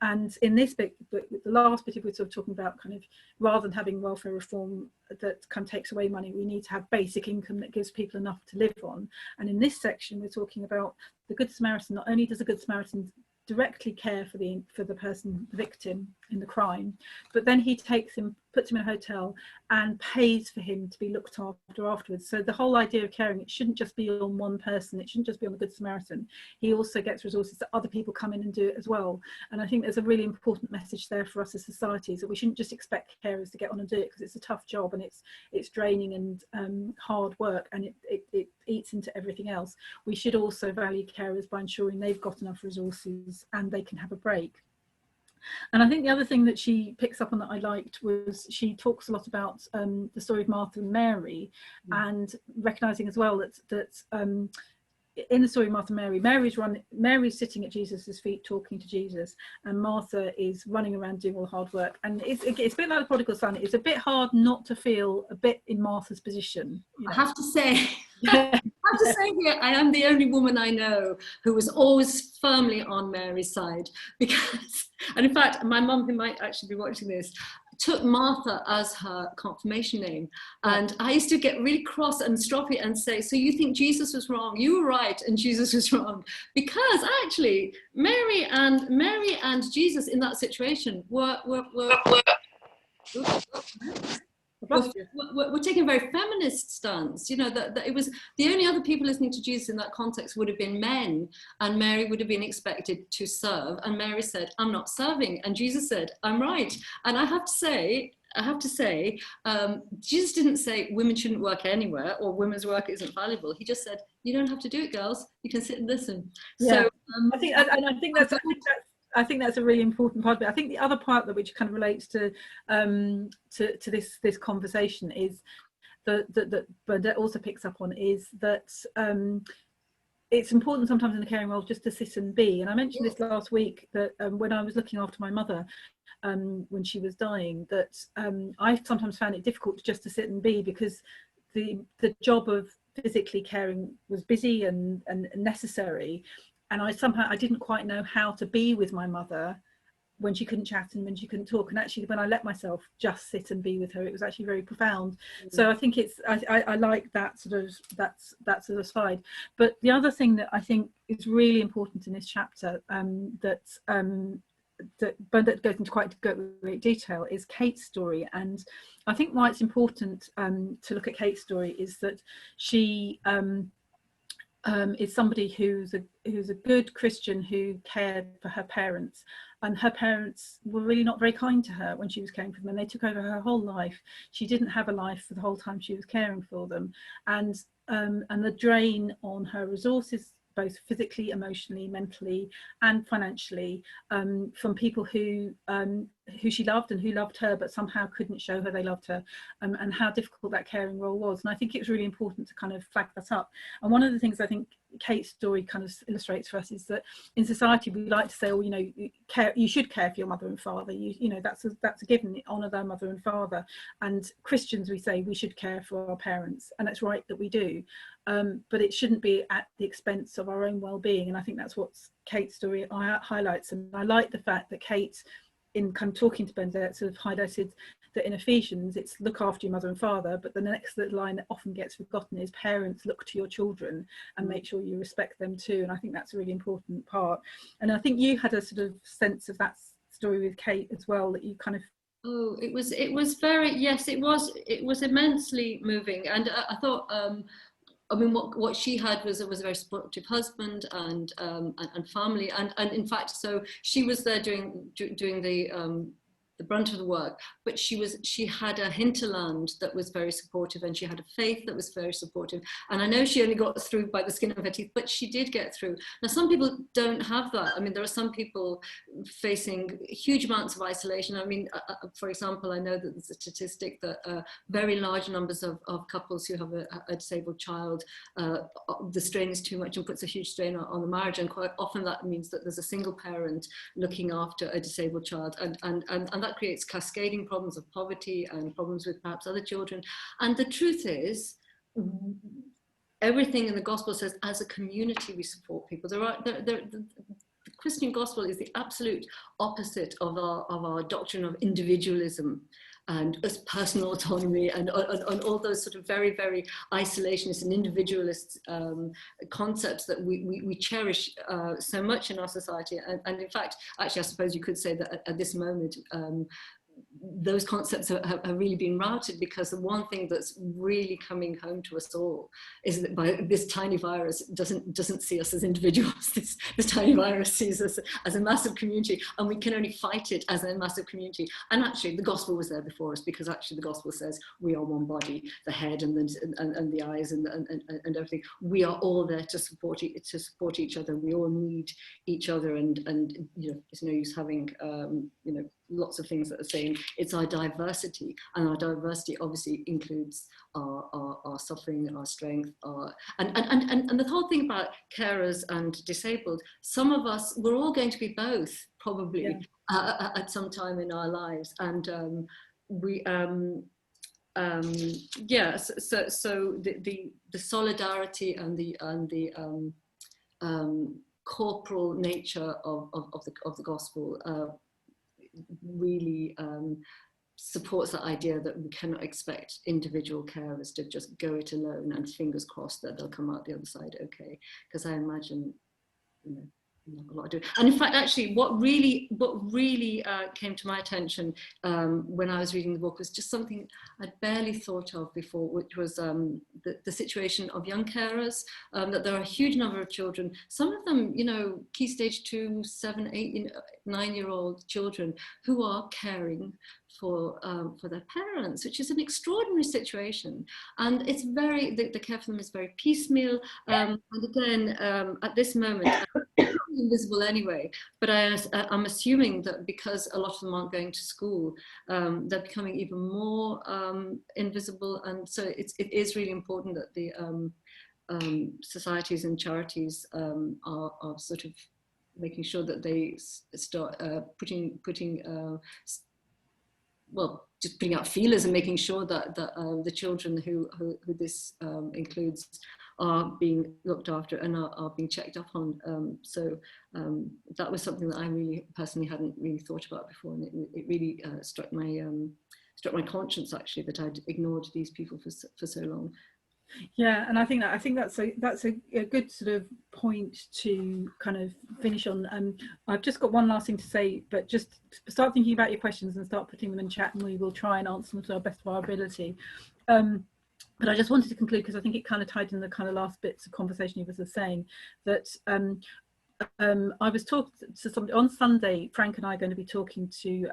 And in this bit, the last bit, we're sort of talking about kind of, rather than having welfare reform that kind of takes away money, we need to have basic income that gives people enough to live on. And in this section, we're talking about the Good Samaritan. Not only does the Good Samaritan directly care for the person, the victim in the crime, but then he takes him, puts him in a hotel and pays for him to be looked after afterwards. So the whole idea of caring, it shouldn't just be on one person, it shouldn't just be on the Good Samaritan. He also gets resources that other people come in and do it as well. And I think there's a really important message there for us as societies, that we shouldn't just expect carers to get on and do it, because it's a tough job and it's draining and hard work, and it eats into everything else. We should also value carers by ensuring they've got enough resources and they can have a break. And I think the other thing that she picks up on that I liked was she talks a lot about the story of Martha and Mary, and recognising as well that in the story of Martha and Mary, Mary's sitting at Jesus's feet talking to Jesus, and Martha is running around doing all the hard work. And it's a bit like the prodigal son. It's a bit hard not to feel a bit in Martha's position. You know? I have to say, here, I am the only woman I know who was always firmly on Mary's side, because, and in fact, my mum, who might actually be watching this, took Martha as her confirmation name. And I used to get really cross and stroppy and say, so you think Jesus was wrong? You were right and Jesus was wrong. Because actually, Mary and Jesus in that situation were taking a very feminist stance. You know, that it was the only other people listening to Jesus in that context would have been men, and Mary would have been expected to serve. And Mary said, I'm not serving. And Jesus said, I'm right. And I have to say, Jesus didn't say women shouldn't work anywhere or women's work isn't valuable. He just said, you don't have to do it, girls. You can sit and listen. Yeah. So I think that's a really important part of it. I think the other part that which kind of relates to this conversation is that Bernadette also picks up on is that it's important sometimes in the caring role just to sit and be. And I mentioned this last week, that when I was looking after my mother when she was dying, that I sometimes found it difficult just to sit and be, because the job of physically caring was busy and necessary. And I didn't quite know how to be with my mother when she couldn't chat and when she couldn't talk. And actually, when I let myself just sit and be with her, it was actually very profound. So I think I like that sort of side. But the other thing that I think is really important in this chapter, that Bernadette goes into quite great detail is Kate's story. And I think why it's important to look at Kate's story is that she is somebody who's a good Christian who cared for her parents, and her parents were really not very kind to her when she was caring for them, and they took over her whole life. She didn't have a life for the whole time she was caring for them, and the drain on her resources, both physically, emotionally, mentally, and financially, from people who she loved and who loved her, but somehow couldn't show her they loved her, and how difficult that caring role was. And I think it was really important to kind of flag that up. And one of the things I think Kate's story kind of illustrates for us is that in society we like to say, oh, you know, you should care for your mother and father. You know, that's a given. Honour their mother and father. And Christians, we say we should care for our parents, and it's right that we do. But it shouldn't be at the expense of our own well-being. And I think that's what Kate's story highlights. And I like the fact that Kate, in kind of talking to Bernadette, sort of highlighted that in Ephesians it's look after your mother and father, but the next line that often gets forgotten is parents, look to your children and make sure you respect them too. And I think that's a really important part. And I think you had a sort of sense of that story with Kate as well, that you kind of... Oh, it was very, yes, it was immensely moving. And I thought, I mean, what she had was a very supportive husband and family, and in fact, so she was there doing the brunt of the work, but she had a hinterland that was very supportive, and she had a faith that was very supportive. And I know she only got through by the skin of her teeth, but she did get through. Now, some people don't have that. I mean, there are some people facing huge amounts of isolation. I mean, for example, I know that there's a statistic that very large numbers of couples who have a disabled child, the strain is too much and puts a huge strain on the marriage, and quite often that means that there's a single parent looking after a disabled child, and that creates cascading problems of poverty and problems with perhaps other children. And the truth is, everything in the gospel says as a community we support people. The Christian gospel is the absolute opposite of our doctrine of individualism and as personal autonomy and all those sort of very, very isolationist and individualist concepts that we cherish so much in our society. And in fact, actually, I suppose you could say that at this moment, those concepts have really been routed, because the one thing that's really coming home to us all is that by this tiny virus doesn't see us as individuals. This tiny virus sees us as a massive community, and we can only fight it as a massive community. And actually, the gospel was there before us, because actually the gospel says we are one body, the head and the eyes and everything. We are all there to support each other. We all need each other, and you know, it's no use having you know, lots of things that are saying it's our diversity, and our diversity obviously includes our suffering, our strength, and the whole thing about carers and disabled. Some of us, we're all going to be both probably, yeah, at some time in our lives, and yeah. So the solidarity and the corporal nature of the gospel really supports that idea that we cannot expect individual carers to just go it alone and fingers crossed that they'll come out the other side okay, because I imagine, you know, not a lot to do. And in fact, actually, what really came to my attention when I was reading the book was just something I'd barely thought of before, which was the situation of young carers, that there are a huge number of children, some of them, you know, key stage 2, 7, 8, 9-year-old children who are caring for their parents, which is an extraordinary situation. And it's very, the care for them is very piecemeal. And again, at this moment, invisible anyway, but I'm assuming that because a lot of them aren't going to school, they're becoming even more invisible. And so it is really important that the societies and charities are sort of making sure that they start putting well, just putting out feelers and making sure that the children who this includes are being looked after and are being checked up on. So that was something that I really personally hadn't really thought about before, and it really struck my conscience actually, that I'd ignored these people for so long. Yeah, and I think that's a good sort of point to kind of finish on. I've just got one last thing to say, but just start thinking about your questions and start putting them in chat, and we will try and answer them to our best of our ability. But I just wanted to conclude, because I think it kind of tied in the kind of last bits of conversation you were saying, that I was talking to somebody on Sunday. Frank and I are going to be talking to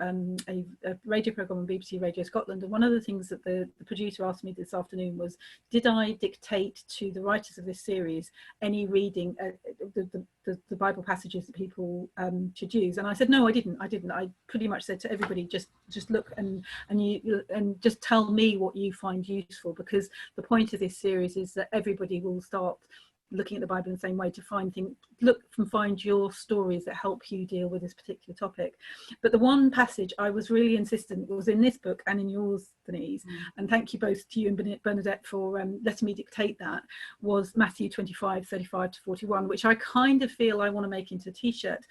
a radio programme on BBC Radio Scotland, and one of the things that the producer asked me this afternoon was, did I dictate to the writers of this series any reading the Bible passages that people should use? And I said no, I didn't. I pretty much said to everybody, just look and just tell me what you find useful, because the point of this series is that everybody will start looking at the Bible in the same way to find your stories that help you deal with this particular topic. But the one passage I was really insistent was in this book and in yours, Denise, and thank you both to you and Bernadette for letting me dictate that, was Matthew 25:35 to 41, which I kind of feel I want to make into a t-shirt.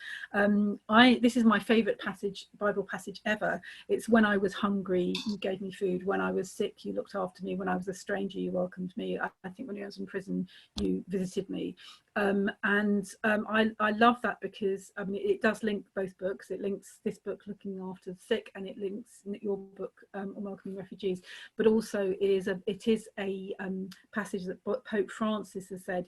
This is my favourite Bible passage ever. It's: when I was hungry, you gave me food; when I was sick, you looked after me; when I was a stranger, you welcomed me; I think when I was in prison, you visited me. I love that, because I mean, it does link both books. It links this book, Looking After the Sick, and it links your book, On Welcoming Refugees. But also it is a passage that Pope Francis has said,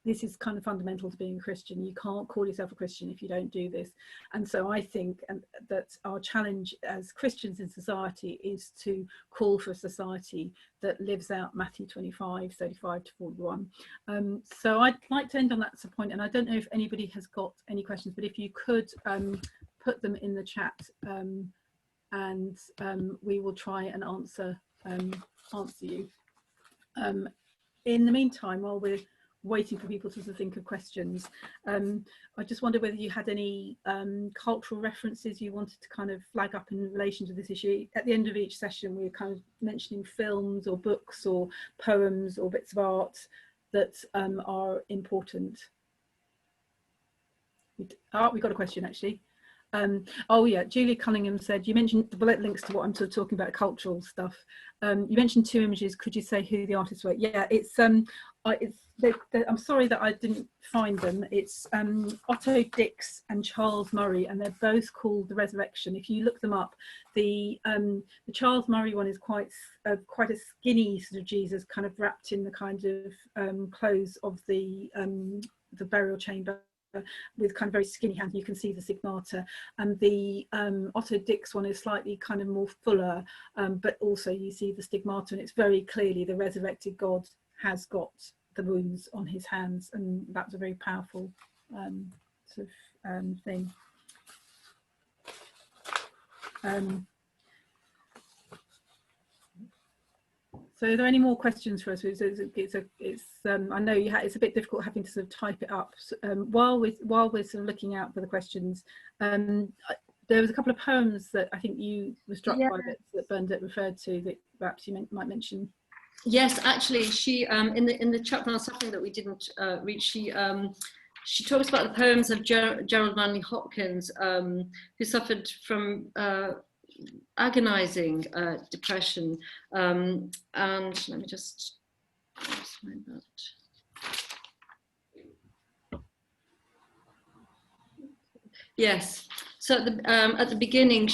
this is kind of fundamental to being a Christian. You can't call yourself a Christian if you don't do this. And so I think that our challenge as Christians in society is to call for a society that lives out Matthew 25:35 to 41. So I'd like to end on that point, and I don't know if anybody has got any questions, but if you could put them in the chat, and we will try and answer you. In the meantime, while we're waiting for people to think of questions, I just wonder whether you had any cultural references you wanted to kind of flag up in relation to this issue. At the end of each session, we're kind of mentioning films or books or poems or bits of art that are important. We got a question actually. Oh yeah, Julie Cunningham said, you mentioned, well, it links to what I'm sort of talking about, cultural stuff. You mentioned two images. Could you say who the artists were? Yeah, I'm sorry that I didn't find them. It's Otto Dix and Charles Murray, and they're both called The Resurrection. If you look them up, the Charles Murray one is quite a skinny sort of Jesus, kind of wrapped in the kind of clothes of the burial chamber, with kind of very skinny hands. You can see the stigmata, and the Otto Dix one is slightly kind of more fuller, but also you see the stigmata, and it's very clearly the resurrected God has got the wounds on his hands, and that's a very powerful sort of thing. So are there any more questions for us? I know it's a bit difficult having to sort of type it up. So, while we're sort of looking out for the questions, there was a couple of poems that I think you were struck by that Bernadette referred to, that perhaps you might mention. Yes, actually, she in the chapter on suffering that we didn't read, she talks about the poems of Gerald Manley Hopkins, who suffered from agonizing depression, and let me just find that. Yes, so at the beginning,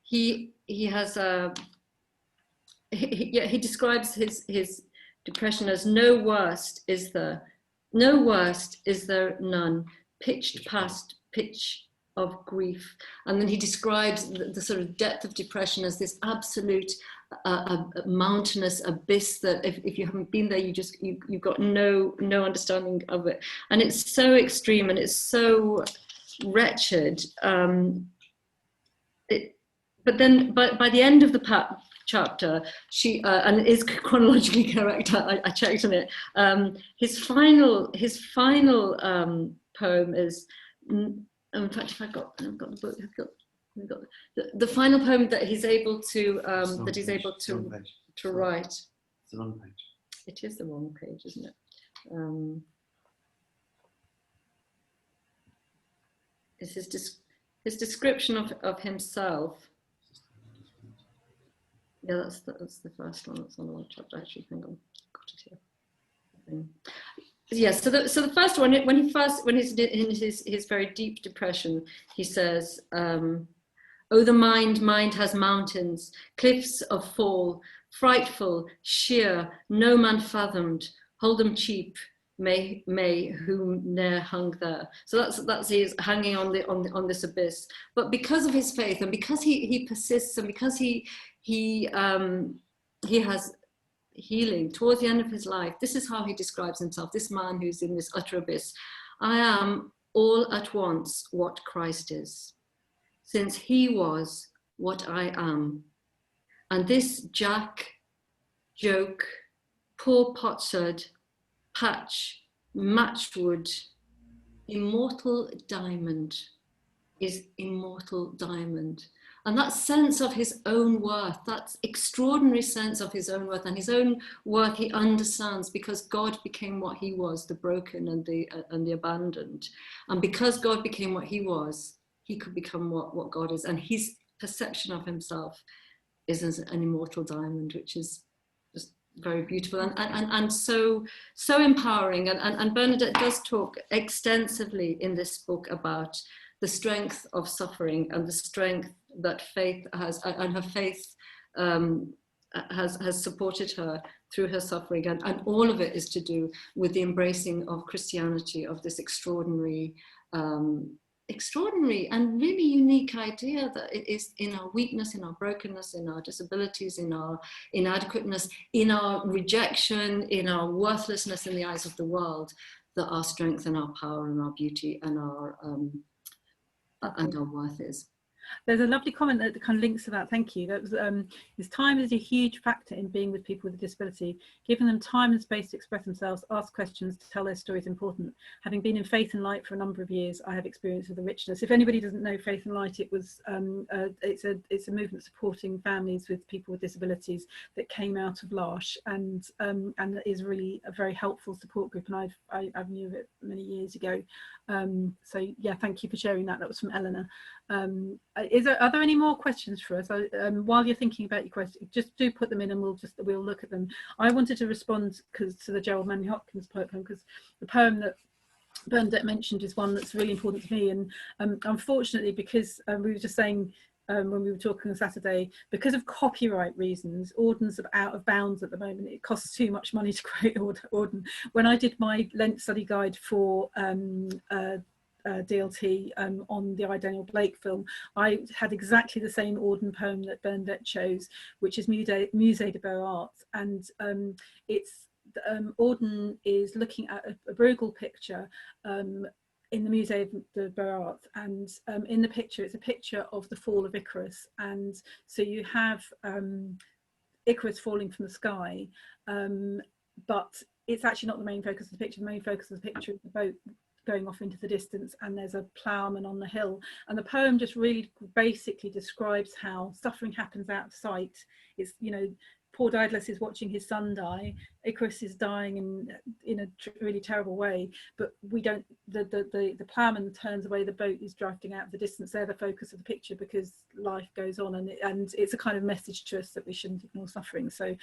he describes his depression as no worst is there none, pitched past pitch of grief. And then he describes the sort of depth of depression as this absolute a mountainous abyss that if you haven't been there, you've got no understanding of it. And it's so extreme and it's so wretched. But then by the end of the chapter, she and it is chronologically correct, I checked on it, his final poem is, in fact, if I've got the book, I've got the final poem that he's able to write. It's the wrong page. It is the wrong page, isn't it? It's his description of himself. Yeah, that's the first one. That's on the chapter. Actually, hang on, got it here. Yeah, so the first one, when he's in his very deep depression, he says, "Oh, the mind has mountains, cliffs of fall, frightful, sheer, no man fathomed. Hold them cheap, may whom ne'er hung there." So that's he's hanging on this abyss. But because of his faith, and because he persists, and because he has healing towards the end of his life, this is how he describes himself, this man who's in this utter abyss. "I am all at once what Christ is, since he was what I am. And this Jack, joke, poor potsherd, patch, matchwood, immortal diamond is immortal diamond." And that sense of his own worth, that extraordinary sense of his own worth, and his own worth he understands because God became what he was, the broken and the abandoned. And because God became what he was, he could become what God is. And his perception of himself is as an immortal diamond, which is just very beautiful and so empowering. And Bernadette does talk extensively in this book about the strength of suffering and the strength that faith has, and her faith has supported her through her suffering, and all of it is to do with the embracing of Christianity, of this extraordinary and really unique idea that it is in our weakness, in our brokenness, in our disabilities, in our inadequateness, in our rejection, in our worthlessness in the eyes of the world, that our strength and our power and our beauty and our worth is. There's a lovely comment that kind of links to that. Thank you. That was his time is a huge factor in being with people with a disability. Giving them time and space to express themselves, ask questions, to tell their story is important. Having been in Faith and Light for a number of years, I have experience of the richness. If anybody doesn't know Faith and Light, it was it's a movement supporting families with people with disabilities that came out of L'Arche, and is really a very helpful support group. And I knew of it many years ago. So yeah, thank you for sharing that. That was from Eleanor. Are there any more questions for us? While you're thinking about your questions, just do put them in and we'll look at them. I wanted to respond to the Gerald Manley Hopkins poem, because the poem that Bernadette mentioned is one that's really important to me. And unfortunately, because we were just saying when we were talking on Saturday, because of copyright reasons, Auden's out of bounds at the moment. It costs too much money to create Auden. When I did my Lent study guide for DLT on the I, Daniel Blake film, I had exactly the same Auden poem that Bernadette chose, which is Musée de Beaux-Arts, and it's Auden is looking at a Bruegel picture in the Musée de Beaux-Arts, and in the picture it's a picture of the fall of Icarus, and so you have Icarus falling from the sky, but it's actually not the main focus of the picture. The main focus of the picture is the boat going off into the distance, and there's a ploughman on the hill, and the poem just really basically describes how suffering happens out of sight. It's, you know, poor Daedalus is watching his son die, Icarus is dying in a really terrible way, but we don't, the ploughman turns away, the boat is drifting out of the distance. They're the focus of the picture because life goes on, and it's a kind of message to us that we shouldn't ignore suffering. So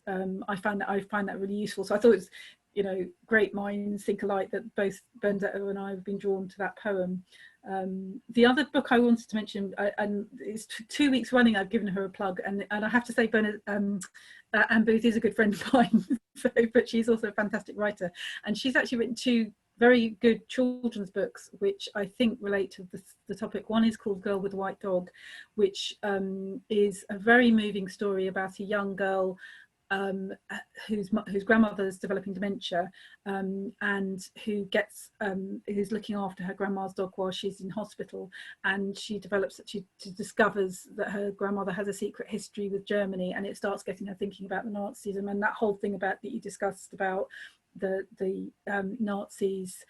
I find that really useful. So I thought it's, you know, great minds think alike, that both Bernadette and I have been drawn to that poem. The other book I wanted to mention, and it's 2 weeks running I've given her a plug, and I have to say Bernadette, Anne Booth is a good friend of mine, so, but she's also a fantastic writer, and she's actually written 2 very good children's books which I think relate to the topic. One is called Girl with a White Dog, which is a very moving story about a young girl whose grandmother is developing dementia, and who's looking after her grandma's dog while she's in hospital, and she discovers that her grandmother has a secret history with Germany, and it starts getting her thinking about the Nazism and that whole thing about that you discussed about the Nazis.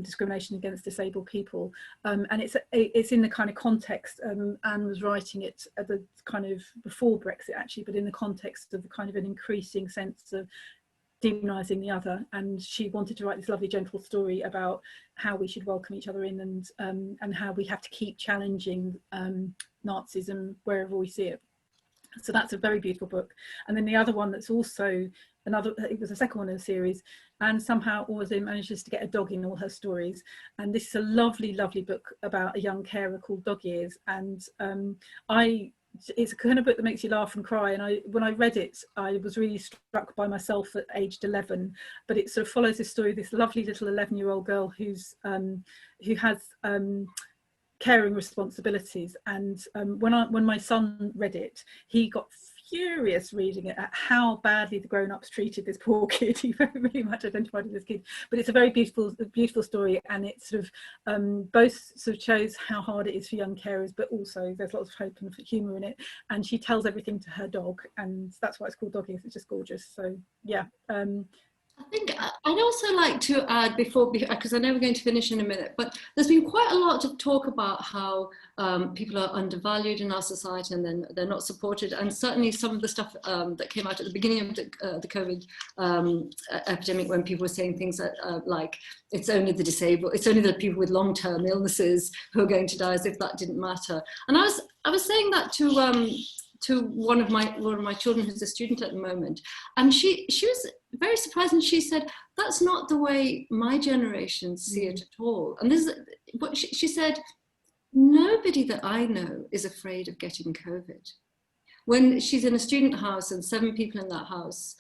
Discrimination against disabled people, and it's in the kind of context, Anne was writing it at the kind of before Brexit actually, but in the context of the kind of an increasing sense of demonising the other, and she wanted to write this lovely gentle story about how we should welcome each other in, and how we have to keep challenging Nazism wherever we see it. So that's a very beautiful book. And then the other one that's also another, it was the second one in the series, and somehow also manages to get a dog in all her stories. And this is a lovely, lovely book about a young carer called Dog Years. And it's a kind of book that makes you laugh and cry. And when I read it, I was really struck by myself at aged 11. But it sort of follows this story of this lovely little 11-year-old girl who has caring responsibilities. And when my son read it, he got furious reading it at how badly the grown-ups treated this poor kid. He very, very much identified with this kid. But it's a very beautiful story, and it sort of both sort of shows how hard it is for young carers, but also there's lots of hope and humour in it. And she tells everything to her dog, and that's why it's called Dog Years. It's just gorgeous. So yeah. I think I'd also like to add because I know we're going to finish in a minute, but there's been quite a lot of talk about how people are undervalued in our society, and then they're not supported. And certainly some of the stuff that came out at the beginning of the COVID epidemic, when people were saying things like it's only the disabled, it's only the people with long-term illnesses who are going to die, as if that didn't matter. And I was saying that to one of my children who's a student at the moment, and she was very surprised, and she said, that's not the way my generation see it at all. And this is what she said, nobody that I know is afraid of getting COVID. When she's in a student house and 7 people in that house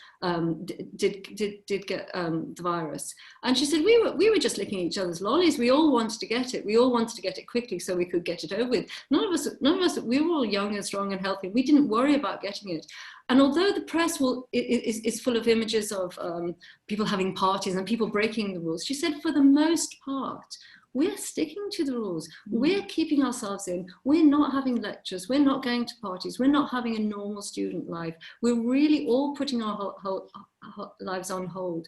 did get the virus, and she said we were just licking each other's lollies. We all wanted to get it. We all wanted to get it quickly so we could get it over with. None of us. We were all young and strong and healthy. We didn't worry about getting it. And although the press is full of images of people having parties and people breaking the rules, she said for the most part, we're sticking to the rules. We're keeping ourselves in. We're not having lectures. We're not going to parties. We're not having a normal student life. We're really all putting our lives on hold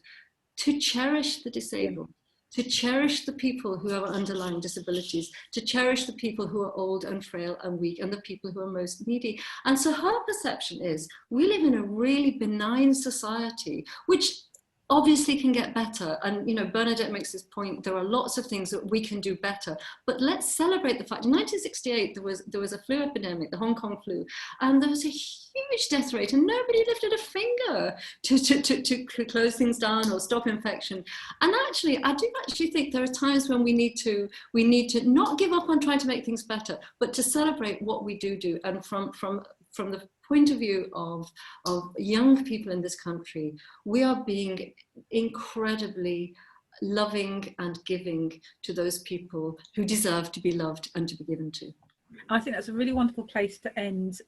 to cherish the disabled, to cherish the people who have underlying disabilities, to cherish the people who are old and frail and weak, and the people who are most needy. And so her perception is, we live in a really benign society, which obviously can get better. And, you know, Bernadette makes this point, there are lots of things that we can do better, but let's celebrate the fact. In 1968, there was a flu epidemic, the Hong Kong flu, and there was a huge death rate, and nobody lifted a finger to close things down or stop infection. And actually, I do actually think there are times when we need to not give up on trying to make things better, but to celebrate what we do. And from the point of view of young people in this country, we are being incredibly loving and giving to those people who deserve to be loved and to be given to. I think that's a really wonderful place to end,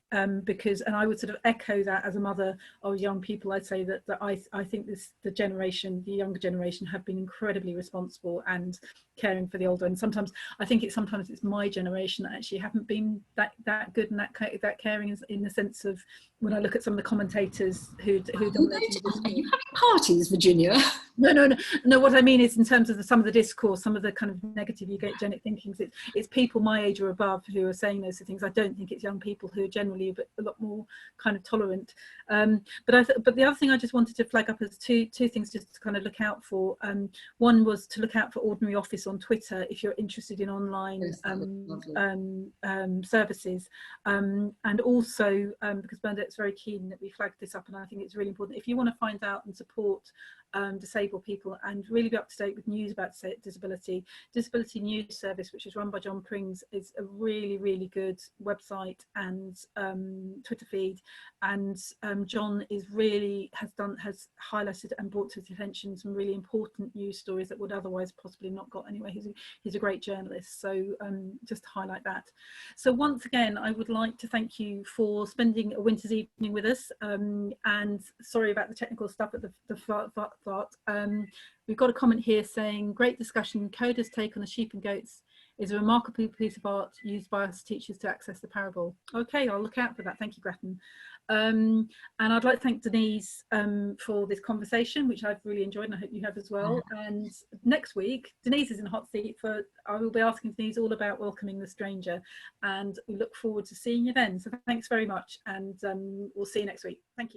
because, and I would sort of echo that as a mother of young people. I'd say that I think the younger generation have been incredibly responsible and caring for the older. And sometimes I think it's my generation that actually haven't been that good and that caring, in the sense of, when I look at some of the commentators who Are you having parties, Virginia? No. What I mean is, in terms of some of the discourse, some of the kind of negative eugenic thinkings, it's people my age or above who are saying those things. I don't think it's young people who are generally a lot more kind of tolerant. But the other thing I just wanted to flag up as two things just to kind of look out for. One was to look out for Ordinary Office on Twitter if you're interested in online services, and also because Bernadette's very keen that we flag this up, and I think it's really important. If you want to find out and support disabled people and really be up to date with news about disability News Service, which is run by John Prings, is a really, really good website and Twitter feed. And John has highlighted and brought to attention some really important news stories that would otherwise possibly not got anyway. He's a great journalist, so just to highlight that. So once again, I would like to thank you for spending a winter's evening with us, and sorry about the technical stuff at the start. We've got a comment here saying, great discussion. Coda's take on the sheep and goats is a remarkable piece of art used by us teachers to access the parable. Okay, I'll look out for that. Thank you, Gretchen. And I'd like to thank Denise for this conversation, which I've really enjoyed, and I hope you have as well. And next week, Denise is in a hot seat I will be asking Denise all about welcoming the stranger, and we look forward to seeing you then. So thanks very much, and we'll see you next week. Thank you.